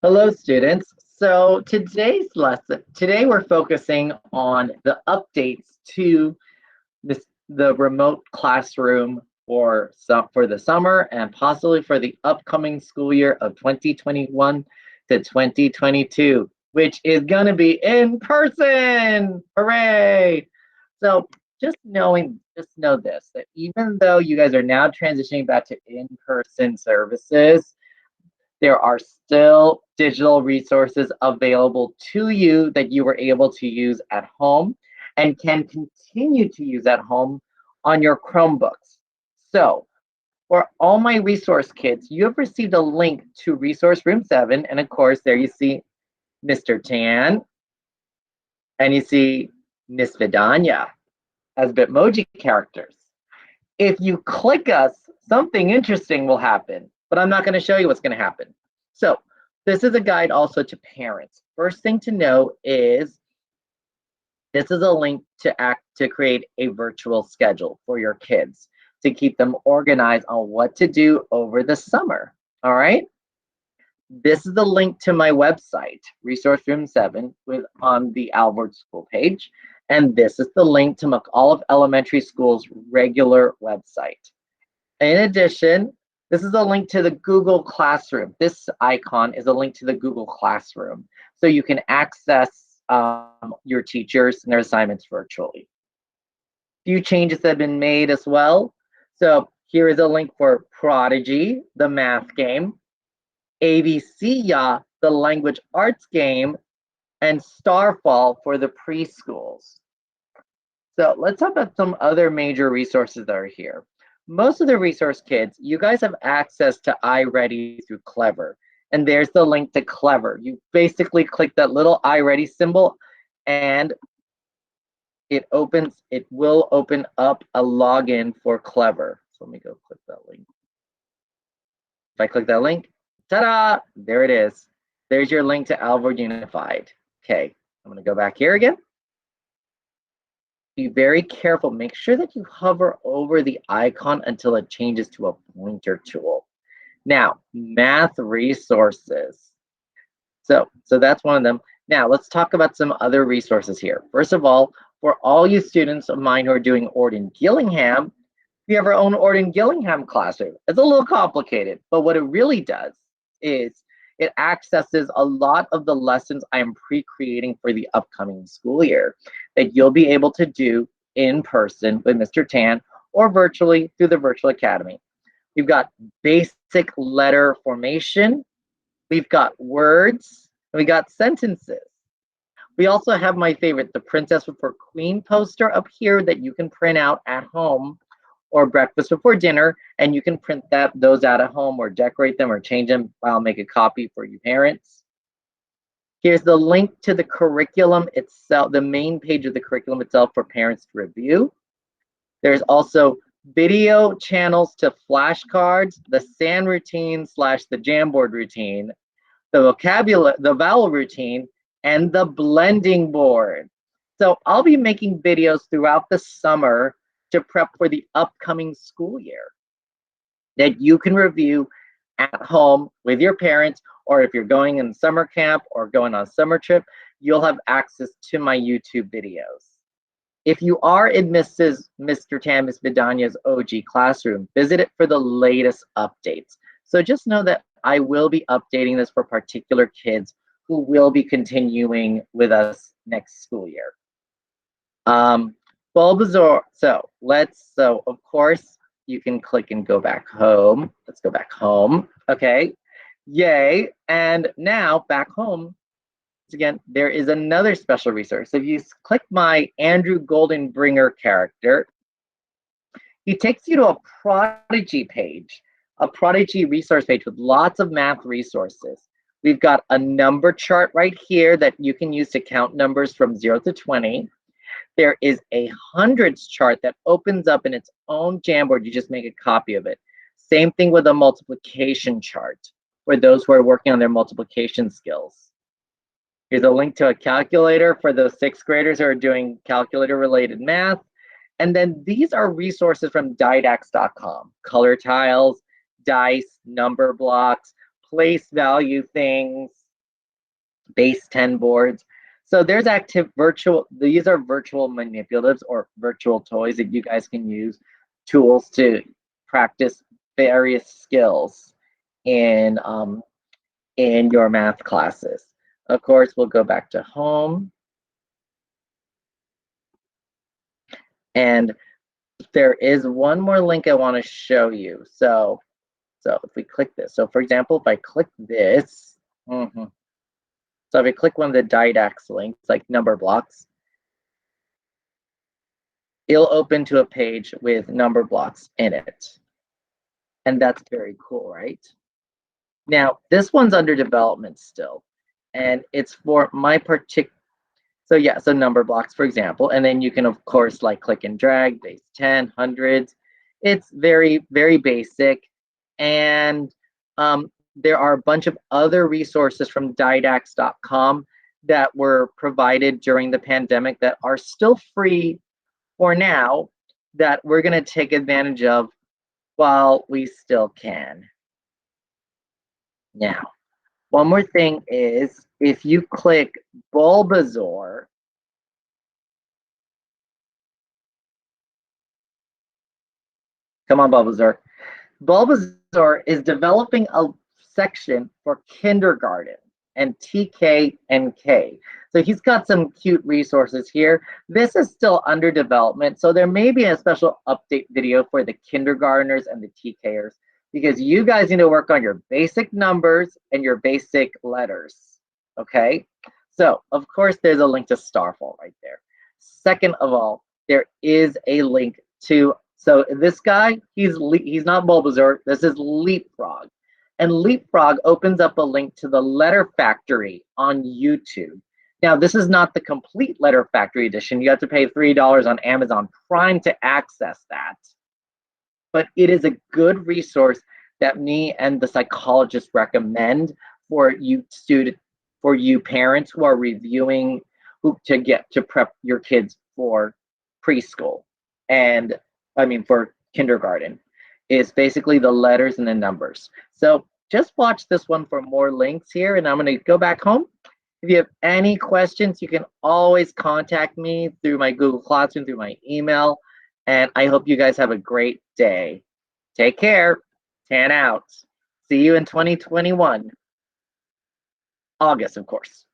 Hello, students. So today we're focusing on the updates to the remote classroom for the summer and possibly for the upcoming school year of 2021 to 2022, which is going to be in person. Hooray! So just know this, that even though you guys are now transitioning back to in-person services, there are still digital resources available to you that you were able to use at home and can continue to use at home on your Chromebooks. So, for all my resource kids, you have received a link to Resource Room 7. And of course, there you see Mr. Tan and you see Miss Vidanya as Bitmoji characters. If you click us, something interesting will happen, but I'm not going to show you what's going to happen. So this is a guide also to parents. First thing to know is this is a link to create a virtual schedule for your kids to keep them organized on what to do over the summer. All right. This is the link to my website, Resource Room 7, on the Alvord School page. And this is the link to McAuliffe Elementary School's regular website. In addition, this is a link to the Google Classroom. This icon is a link to the Google Classroom, so you can access your teachers and their assignments virtually. A few changes have been made as well. So here is a link for Prodigy, the math game, ABCya, the language arts game, and Starfall for the preschools. So let's talk about some other major resources that are here. Most of the resource kids, you guys have access to iReady through Clever. And there's the link to Clever. You basically click that little iReady symbol and it will open up a login for Clever. So let me go click that link. If I click that link, ta-da, there it is. There's your link to Alvord Unified. Okay, I'm gonna go back here again. Be very careful. Make sure that you hover over the icon until it changes to a pointer tool. Now, math resources. So that's one of them. Now, let's talk about some other resources here. First of all, for all you students of mine who are doing Orton-Gillingham, we have our own Orton-Gillingham classroom. It's a little complicated, but what it really does is it accesses a lot of the lessons I am pre-creating for the upcoming school year that you'll be able to do in person with Mr. Tan or virtually through the Virtual Academy. We've got basic letter formation, we've got words, and we got sentences. We also have my favorite, the Princess Before Queen poster up here that you can print out at home or breakfast before dinner, and you can print those out at home or decorate them or change them. I'll make a copy for you parents. Here's the link to the curriculum itself, the main page of the curriculum itself for parents to review. There's also video channels to flashcards, the SAN routine / the Jamboard routine, the vowel routine, and the blending board. So I'll be making videos throughout the summer to prep for the upcoming school year that you can review at home with your parents, or if you're going in summer camp or going on a summer trip, you'll have access to my YouTube videos. If you are in Mr. Tan, Miss Vidanya's OG classroom, visit it for the latest updates. So just know that I will be updating this for particular kids who will be continuing with us next school year. Bulbasaur, so of course, you can click and go back home. Let's go back home, okay. Yay, and now back home, again, there is another special resource. If you click my Andrew Goldenbringer character, he takes you to a Prodigy page, a Prodigy resource page with lots of math resources. We've got a number chart right here that you can use to count numbers from 0 to 20. There is a hundreds chart that opens up in its own Jamboard. You just make a copy of it. Same thing with a multiplication chart for those who are working on their multiplication skills. Here's a link to a calculator for those 6th graders who are doing calculator-related math. And then these are resources from Didax.com. Color tiles, dice, number blocks, place value things, base 10 boards. So there's these are virtual manipulatives or virtual toys that you guys can use, tools to practice various skills in your math classes. Of course, we'll go back to home. And there is one more link I want to show you. So if we click this, so for example, if I click this, so if I click one of the Didax links, like Numberblocks, it'll open to a page with Numberblocks in it. And that's very cool, right? Now, this one's under development still, and it's for my particular, so yeah, so Numberblocks, for example, and then you can, of course, like click and drag, base 10, hundreds. It's very, very basic. And there are a bunch of other resources from Didax.com that were provided during the pandemic that are still free for now, that we're going to take advantage of while we still can. Now, one more thing is, if you click Bulbasaur, come on, Bulbasaur. Bulbasaur is developing a section for kindergarten and TK and K. So he's got some cute resources here. This is still under development, so there may be a special update video for the kindergartners and the TKers, because you guys need to work on your basic numbers and your basic letters, okay? So, of course, there's a link to Starfall right there. Second of all, there is a link to, so this guy, he's not Bulbasaur, this is Leapfrog. And Leapfrog opens up a link to the Letter Factory on YouTube. Now, this is not the complete Letter Factory edition. You have to pay $3 on Amazon Prime to access that. But it is a good resource that me and the psychologist recommend for you parents who are reviewing to prep your kids for preschool, and I mean for kindergarten, is basically the letters and the numbers. So just watch this one for more links here, and I'm going to go back home. If you have any questions, you can always contact me through my Google Classroom, through my email, and I hope you guys have a great day. Take care. Tan out. See you in 2021. August, of course.